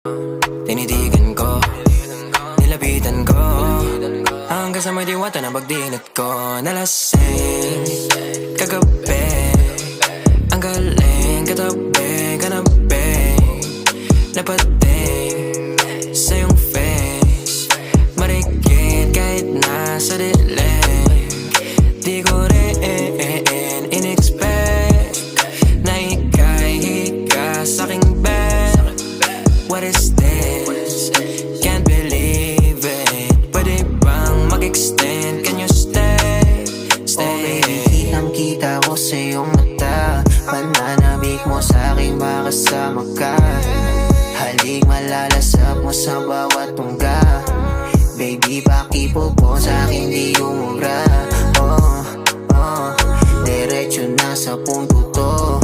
Tinitigan ko, nilapitan ko, hanggang sa may diwata na pagdinat ko. Nalasing kagabi, ang galing katabi, kanabi, napating sa iyong face, marikit kahit nasa dilim. Di ko rin in-expect na ika'y hika sa'king bed. What is this? Can't believe it. Pwede bang mag-extend? Can you stay? Stay. Okay, kitang-kita ko sa iyong mata, pananabik mo sa'king makasama ka. Halik malalasap mo sa bawat tungga. Baby, pakipo po sa'kin di umubra. Diretso na sa punto to.